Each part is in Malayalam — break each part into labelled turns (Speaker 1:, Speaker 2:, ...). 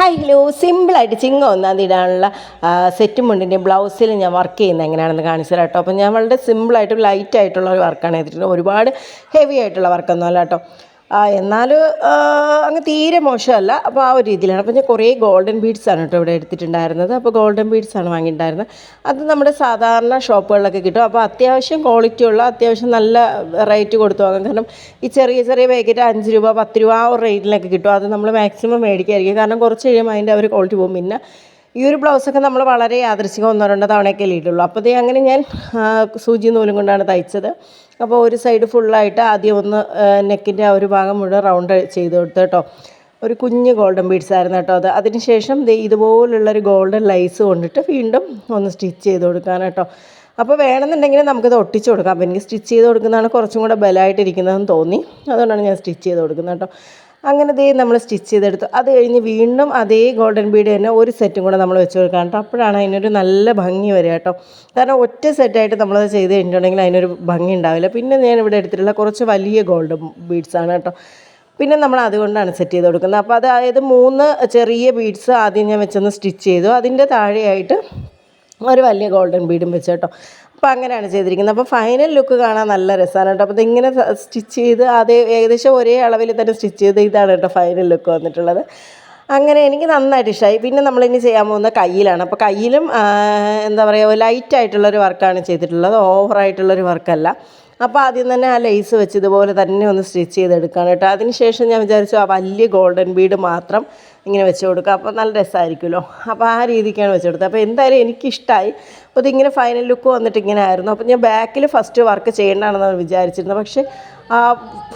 Speaker 1: ഹായ് ഹലോ, സിമ്പിളായിട്ട് ചിങ്ങ ഒന്നാം തീയതി ഇടാനുള്ള സെറ്റും മുണ്ടിൻ്റെ ബ്ലൗസിൽ ഞാൻ വർക്ക് ചെയ്യുന്നത് എങ്ങനെയാണെന്ന് കാണിച്ചു തരാം കേട്ടോ. അപ്പോൾ ഞാൻ വളരെ സിമ്പിളായിട്ട് ലൈറ്റായിട്ടുള്ള ഒരു വർക്കാണ് ചെയ്തിട്ടുള്ളത്. ഒരുപാട് ഹെവി ആയിട്ടുള്ള വർക്കൊന്നും അല്ല കേട്ടോ. എന്നാൽ അങ്ങ് തീരെ മോശമല്ല. അപ്പോൾ ആ ഒരു രീതിയിലാണ്. അപ്പോൾ ഞാൻ കുറേ ഗോൾഡൻ ബീഡ്സാണ് കേട്ടോ ഇവിടെ എടുത്തിട്ടുണ്ടായിരുന്നത്. അപ്പോൾ ഗോൾഡൻ ബീഡ്സാണ് വാങ്ങിയിട്ടുണ്ടായിരുന്നത്. അത് നമ്മുടെ സാധാരണ ഷോപ്പുകളിലൊക്കെ കിട്ടും. അപ്പോൾ അത്യാവശ്യം ക്വാളിറ്റിയുള്ള, അത്യാവശ്യം നല്ല റേറ്റ് കൊടുത്തു വാങ്ങാം. കാരണം ഈ ചെറിയ ചെറിയ പാക്കറ്റ് 5 രൂപ 10 രൂപ ആ ഒരു റേറ്റിലൊക്കെ കിട്ടും. അത് നമ്മൾ മാക്സിമം മേടിക്കായിരിക്കും. കാരണം കുറച്ച് കഴിയുമ്പോൾ അതിൻ്റെ ഒരു ക്വാളിറ്റി പോകും. പിന്നെ ഈ ഒരു ബ്ലൗസൊക്കെ നമ്മൾ വളരെ യാദൃശ്ചികം 1-2 തവണയൊക്കെ ഇട്ടുള്ളൂ. അപ്പോൾ അങ്ങനെ ഞാൻ സൂചി നൂലും കൊണ്ടാണ് തയ്ച്ചത്. അപ്പോൾ ഒരു സൈഡ് ഫുള്ളായിട്ട് ആദ്യം ഒന്ന് നെക്കിൻ്റെ ആ ഒരു ഭാഗം മുഴുവൻ റൗണ്ട് ചെയ്ത് കൊടുത്ത് കേട്ടോ. ഒരു കുഞ്ഞ് ഗോൾഡൻ ബീഡ്സ് ആയിരുന്നു കേട്ടോ അത്. അതിനുശേഷം ഇതുപോലുള്ളൊരു ഗോൾഡൻ ലൈസ് കൊണ്ടിട്ട് വീണ്ടും ഒന്ന് സ്റ്റിച്ച് ചെയ്ത് കൊടുക്കാൻ കേട്ടോ. അപ്പോൾ വേണമെന്നുണ്ടെങ്കിൽ നമുക്കിത് ഒട്ടിച്ച് കൊടുക്കാം. അപ്പോൾ എനിക്ക് സ്റ്റിച്ച് ചെയ്ത് കൊടുക്കുന്നതാണ് കുറച്ചും കൂടെ ബലമായിട്ടിരിക്കുന്നതെന്ന് തോന്നി. അതുകൊണ്ടാണ് ഞാൻ സ്റ്റിച്ച് ചെയ്ത് കൊടുക്കുന്നത് കേട്ടോ. അങ്ങനെ നമ്മൾ സ്റ്റിച്ച് ചെയ്തെടുത്തു. അത് കഴിഞ്ഞ് വീണ്ടും അതേ ഗോൾഡൻ ബീഡ് തന്നെ ഒരു സെറ്റും കൂടെ നമ്മൾ വെച്ച് കൊടുക്കാം കേട്ടോ. അപ്പോഴാണ് അതിനൊരു നല്ല ഭംഗി വരിക കേട്ടോ. കാരണം ഒറ്റ സെറ്റായിട്ട് നമ്മളത് ചെയ്ത് കഴിഞ്ഞിട്ടുണ്ടെങ്കിൽ അതിനൊരു ഭംഗി ഉണ്ടാവില്ല. പിന്നെ ഞാൻ ഇവിടെ എടുത്തിട്ടുള്ള കുറച്ച് വലിയ ഗോൾഡൻ ബീഡ്സാണ് കേട്ടോ. പിന്നെ നമ്മൾ അതുകൊണ്ടാണ് സെറ്റ് ചെയ്ത് കൊടുക്കുന്നത്. അപ്പോൾ അതായത് 3 ചെറിയ ബീഡ്സ് ആദ്യം ഞാൻ വെച്ചൊന്ന് സ്റ്റിച്ച് ചെയ്തു. അതിൻ്റെ താഴെയായിട്ട് ഒരു വലിയ ഗോൾഡൻ ബീഡും വെച്ച് കേട്ടോ. അപ്പോൾ അങ്ങനെയാണ് ചെയ്തിരിക്കുന്നത്. അപ്പോൾ ഫൈനൽ ലുക്ക് കാണാൻ നല്ല രസമാണ് കേട്ടോ. അപ്പോൾ ഇതിങ്ങനെ സ്റ്റിച്ച് ചെയ്ത് ഏകദേശം ഒരേ അളവിൽ തന്നെ സ്റ്റിച്ച് ചെയ്ത് ഇതാണ് കേട്ടോ ഫൈനൽ ലുക്ക് വന്നിട്ടുള്ളത്. അങ്ങനെ എനിക്ക് നന്നായിട്ട് ഇഷ്ടമായി. പിന്നെ നമ്മളിനി ചെയ്യാൻ പോകുന്ന കയ്യിലാണ്. അപ്പോൾ കയ്യിലും എന്താ പറയുക, ലൈറ്റായിട്ടുള്ളൊരു വർക്കാണ് ചെയ്തിട്ടുള്ളത്, ഓവറായിട്ടുള്ളൊരു വർക്കല്ല. അപ്പോൾ ആദ്യം തന്നെ ആ ലേസ് വെച്ച് ഇതുപോലെ തന്നെ ഒന്ന് സ്റ്റിച്ച് ചെയ്തെടുക്കാൻ കേട്ടോ. അതിനുശേഷം ഞാൻ വിചാരിച്ചു ആ വലിയ ഗോൾഡൻ ബീഡ് മാത്രം ഇങ്ങനെ വെച്ച് കൊടുക്കുക. അപ്പോൾ നല്ല രസമായിരിക്കുമല്ലോ. അപ്പോൾ ആ രീതിക്കാണ് വെച്ച് കൊടുത്തത്. അപ്പോൾ എന്തായാലും എനിക്കിഷ്ടമായി. അപ്പോൾ ഇതിങ്ങനെ ഫൈനൽ ലുക്ക് വന്നിട്ട് ഇങ്ങനെ ആയിരുന്നു. അപ്പോൾ ഞാൻ ബാക്കിൽ ഫസ്റ്റ് വർക്ക് ചെയ്യേണ്ടതാണെന്ന് വിചാരിച്ചിരുന്നത്. പക്ഷേ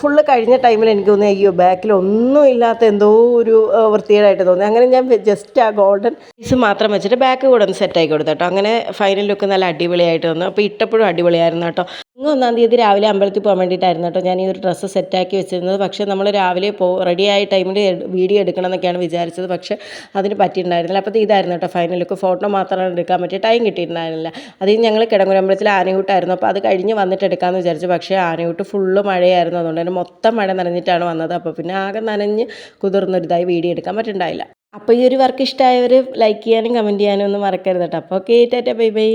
Speaker 1: ഫുള്ള് കഴിഞ്ഞ ടൈമിൽ എനിക്ക് തോന്നി അയ്യോ ബാക്കിൽ ഒന്നും ഇല്ലാത്ത എന്തോ ഒരു വൃത്തികേടായിട്ട് തോന്നി. അങ്ങനെ ഞാൻ ജസ്റ്റ് ആ ഗോൾഡൻ പീസ് മാത്രം വെച്ചിട്ട് ബാക്ക് കൂടെ ഒന്ന് സെറ്റാക്കി കൊടുത്തു കേട്ടോ. അങ്ങനെ ഫൈനൽ ലുക്ക് നല്ല അടിപൊളിയായിട്ട് വന്നു. അപ്പോൾ ഇട്ടപ്പോഴും അടിപൊളിയായിരുന്നു കേട്ടോ. 1-ാം തീയതി രാവിലെ അമ്പലത്തിൽ പോകാൻ വേണ്ടിയിട്ടായിരുന്നു കേട്ടോ ഞാൻ ഈ ഒരു ഡ്രസ്സ് സെറ്റാക്കി വെച്ചിരുന്നത്. പക്ഷേ നമ്മൾ രാവിലെ റെഡിയായ ടൈമിൽ വീഡിയോ എടുക്കണം എന്നൊക്കെയാണ് വിചാരിച്ചത്. പക്ഷേ അതിന് പറ്റിയിട്ടുണ്ടായിരുന്നില്ല. അപ്പോൾ ഇതായിരുന്നു കേട്ടോ ഫൈനൽ ലുക്ക്. ഫോട്ടോ മാത്രമാണ് എടുക്കാൻ പറ്റിയ ടൈം കിട്ടിയിട്ടുണ്ടായിരുന്നില്ല. അതിന് ഞങ്ങൾ കിടങ്ങുരമ്പലത്തിൽ ആനയൂട്ടായിരുന്നു. അപ്പോൾ അത് കഴിഞ്ഞ് വന്നിട്ട് എടുക്കാമെന്ന് വിചാരിച്ചു. പക്ഷേ ആനയൂട്ട് ഫുള്ള് മഴയായിരുന്നു. അതുകൊണ്ട് തന്നെ മൊത്തം മഴ നനഞ്ഞിട്ടാണ് വന്നത്. അപ്പോൾ പിന്നെ ആകെ നനഞ്ഞ് കുതിർന്നൊരിതായി വീഡിയോ എടുക്കാൻ പറ്റുന്നുണ്ടായില്ല. അപ്പോൾ ഈ ഒരു വർക്ക് ഇഷ്ടമായവർ ലൈക്ക് ചെയ്യാനും കമൻറ്റ് ചെയ്യാനും ഒന്നും മറക്കരുത് കേട്ടോ. അപ്പോൾ ഓക്കെ, ടാറ്റാ ബൈ ബൈ.